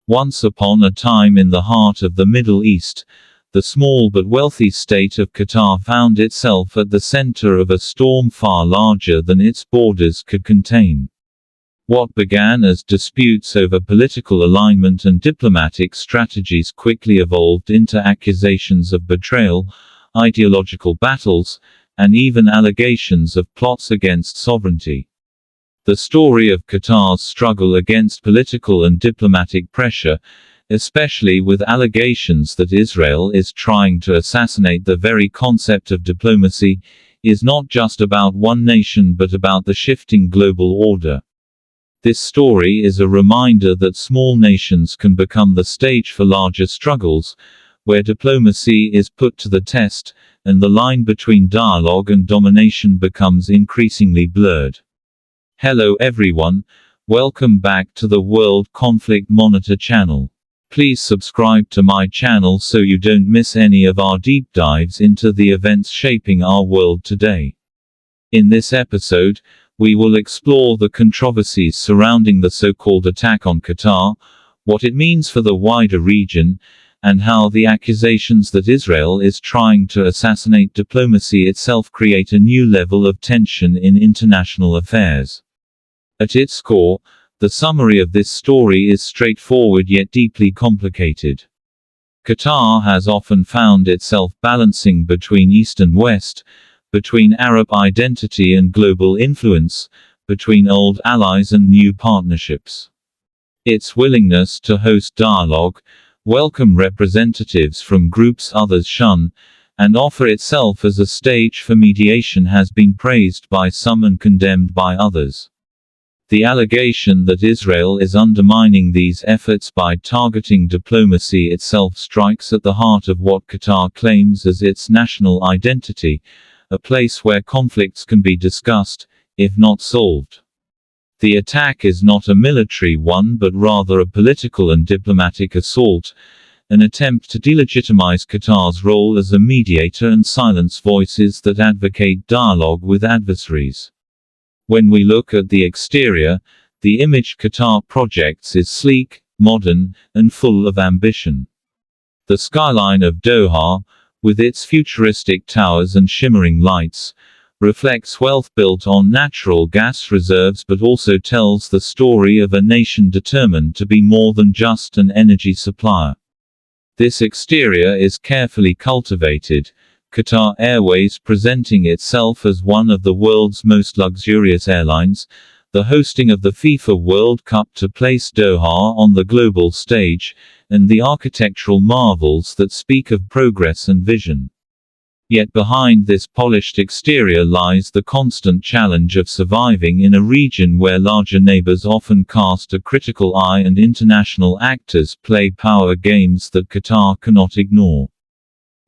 Once upon a time in the heart of the Middle East, the small but wealthy state of Qatar found itself at the center of a storm far larger than its borders could contain. What began as disputes over political alignment and diplomatic strategies quickly evolved into accusations of betrayal, ideological battles, and even allegations of plots against sovereignty. The story of Qatar's struggle against political and diplomatic pressure, especially with allegations that Israel is trying to assassinate the very concept of diplomacy, is not just about one nation but about the shifting global order. This story is a reminder that small nations can become the stage for larger struggles, where diplomacy is put to the test, and the line between dialogue and domination becomes increasingly blurred. Hello everyone, welcome back to the World Conflict Monitor channel. Please subscribe to my channel so you don't miss any of our deep dives into the events shaping our world today. In this episode, we will explore the controversies surrounding the so-called attack on Qatar, what it means for the wider region, and how the accusations that Israel is trying to assassinate diplomacy itself create a new level of tension in international affairs. At its core, the summary of this story is straightforward yet deeply complicated. Qatar has often found itself balancing between East and West, between Arab identity and global influence, between old allies and new partnerships. Its willingness to host dialogue, welcome representatives from groups others shun, and offer itself as a stage for mediation has been praised by some and condemned by others. The allegation that Israel is undermining these efforts by targeting diplomacy itself strikes at the heart of what Qatar claims as its national identity, a place where conflicts can be discussed, if not solved. The attack is not a military one but rather a political and diplomatic assault, an attempt to delegitimize Qatar's role as a mediator and silence voices that advocate dialogue with adversaries. When we look at the exterior, the image Qatar projects is sleek, modern, and full of ambition. The skyline of Doha, with its futuristic towers and shimmering lights, reflects wealth built on natural gas reserves but also tells the story of a nation determined to be more than just an energy supplier. This exterior is carefully cultivated, Qatar Airways presenting itself as one of the world's most luxurious airlines, the hosting of the FIFA World Cup to place Doha on the global stage, and the architectural marvels that speak of progress and vision. Yet behind this polished exterior lies the constant challenge of surviving in a region where larger neighbors often cast a critical eye and international actors play power games that Qatar cannot ignore.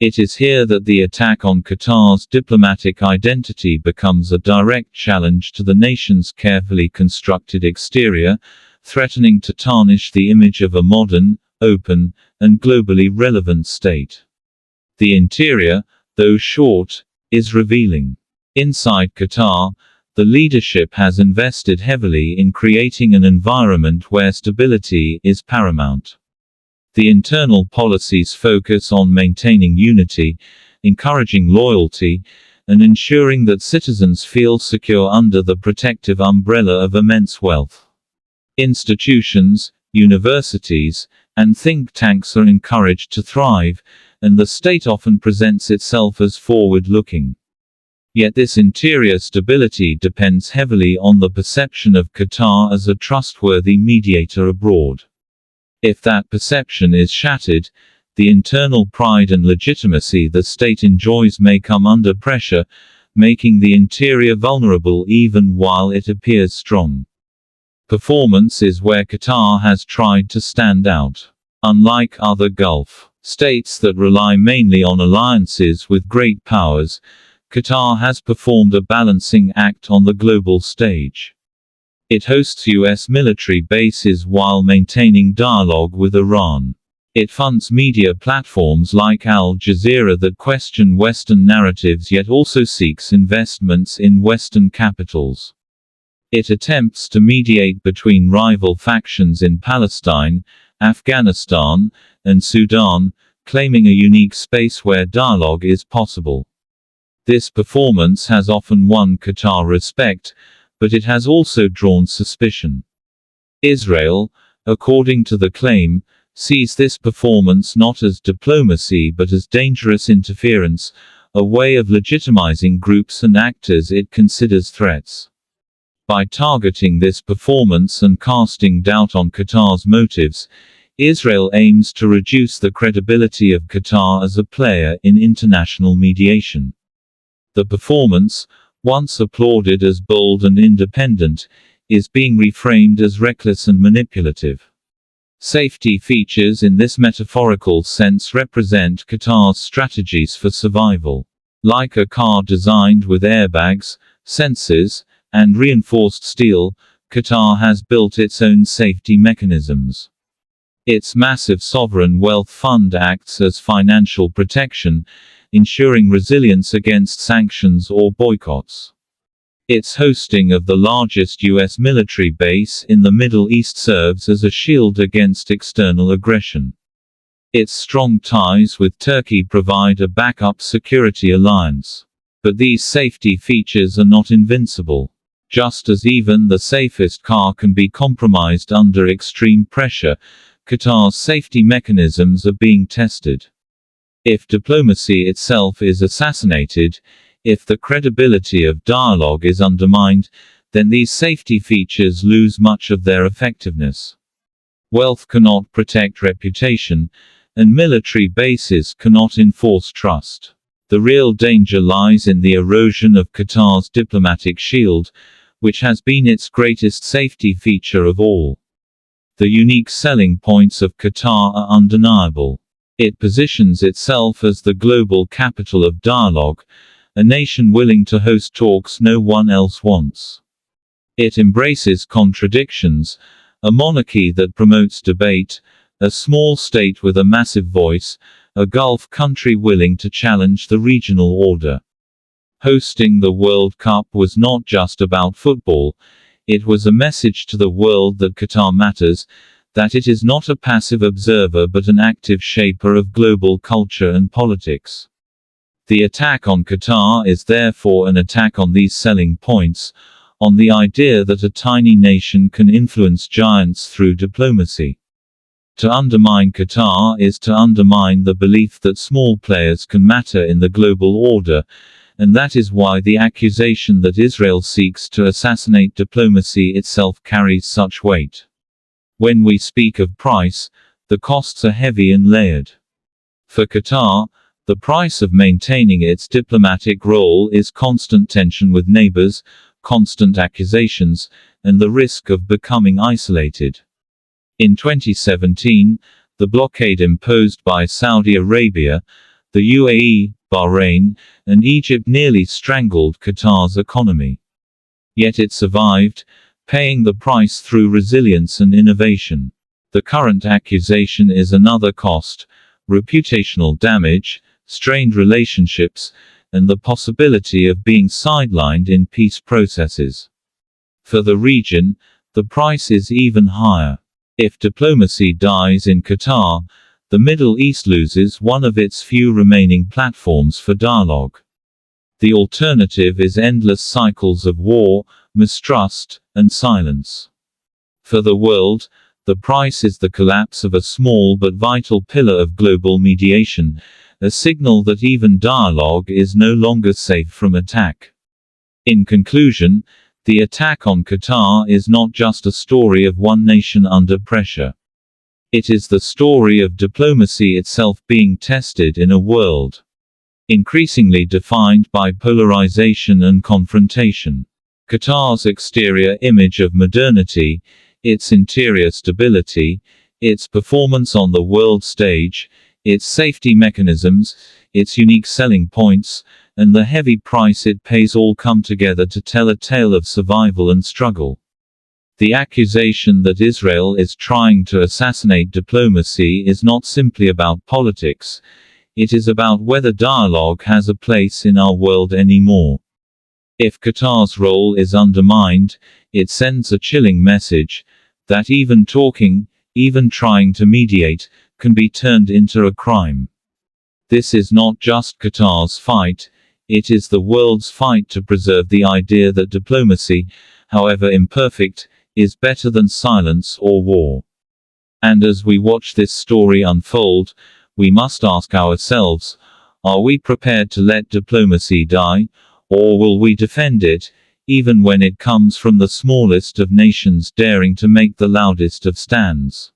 It is here that the attack on Qatar's diplomatic identity becomes a direct challenge to the nation's carefully constructed exterior, threatening to tarnish the image of a modern, open, and globally relevant state. The interior, though short, is revealing. Inside Qatar, the leadership has invested heavily in creating an environment where stability is paramount. The internal policies focus on maintaining unity, encouraging loyalty, and ensuring that citizens feel secure under the protective umbrella of immense wealth. Institutions, universities, and think tanks are encouraged to thrive, and the state often presents itself as forward-looking. Yet this interior stability depends heavily on the perception of Qatar as a trustworthy mediator abroad. If that perception is shattered, the internal pride and legitimacy the state enjoys may come under pressure, making the interior vulnerable even while it appears strong. Performance is where Qatar has tried to stand out. Unlike other Gulf states that rely mainly on alliances with great powers, Qatar has performed a balancing act on the global stage. It hosts U.S. military bases while maintaining dialogue with Iran. It funds media platforms like Al Jazeera that question Western narratives yet also seeks investments in Western capitals. It attempts to mediate between rival factions in Palestine, Afghanistan, and Sudan, claiming a unique space where dialogue is possible. This performance has often won Qatar respect, but it has also drawn suspicion. Israel, according to the claim, sees this performance not as diplomacy but as dangerous interference, a way of legitimizing groups and actors it considers threats. By targeting this performance and casting doubt on Qatar's motives, Israel aims to reduce the credibility of Qatar as a player in international mediation. The performance, once applauded as bold and independent, is being reframed as reckless and manipulative. Safety features in this metaphorical sense represent Qatar's strategies for survival. Like a car designed with airbags, sensors, and reinforced steel, Qatar has built its own safety mechanisms. Its massive sovereign wealth fund acts as financial protection, ensuring resilience against sanctions or boycotts. Its hosting of the largest U.S. military base in the Middle East serves as a shield against external aggression. Its strong ties with Turkey provide a backup security alliance. But these safety features are not invincible. Just as even the safest car can be compromised under extreme pressure, Qatar's safety mechanisms are being tested. If diplomacy itself is assassinated, if the credibility of dialogue is undermined, then these safety features lose much of their effectiveness. Wealth cannot protect reputation, and military bases cannot enforce trust. The real danger lies in the erosion of Qatar's diplomatic shield, which has been its greatest safety feature of all. The unique selling points of Qatar are undeniable. It positions itself as the global capital of dialogue, a nation willing to host talks no one else wants. It embraces contradictions, a monarchy that promotes debate, a small state with a massive voice, a Gulf country willing to challenge the regional order. Hosting the World Cup was not just about football, it was a message to the world that Qatar matters, that it is not a passive observer but an active shaper of global culture and politics. The attack on Qatar is therefore an attack on these selling points, on the idea that a tiny nation can influence giants through diplomacy. To undermine Qatar is to undermine the belief that small players can matter in the global order, and that is why the accusation that Israel seeks to assassinate diplomacy itself carries such weight. When we speak of price, the costs are heavy and layered. For Qatar, the price of maintaining its diplomatic role is constant tension with neighbors, constant accusations, and the risk of becoming isolated. In 2017, the blockade imposed by Saudi Arabia, the UAE, Bahrain, and Egypt nearly strangled Qatar's economy. Yet it survived, paying the price through resilience and innovation. The current accusation is another cost: reputational damage, strained relationships, and the possibility of being sidelined in peace processes. For the region, the price is even higher. If diplomacy dies in Qatar, the Middle East loses one of its few remaining platforms for dialogue. The alternative is endless cycles of war, mistrust, and silence. For the world, the price is the collapse of a small but vital pillar of global mediation, a signal that even dialogue is no longer safe from attack. In conclusion, the attack on Qatar is not just a story of one nation under pressure. It is the story of diplomacy itself being tested in a world increasingly defined by polarization and confrontation. Qatar's exterior image of modernity, its interior stability, its performance on the world stage, its safety mechanisms, its unique selling points, and the heavy price it pays all come together to tell a tale of survival and struggle. The accusation that Israel is trying to assassinate diplomacy is not simply about politics, it is about whether dialogue has a place in our world anymore. If Qatar's role is undermined, it sends a chilling message that even talking, Even trying to mediate can be turned into a crime. This is not just Qatar's fight, it is the world's fight to preserve the idea that diplomacy, however imperfect, is better than silence or war. And as we watch this story unfold, we must ask ourselves, are we prepared to let diplomacy die, or will we defend it, even when it comes from the smallest of nations daring to make the loudest of stands?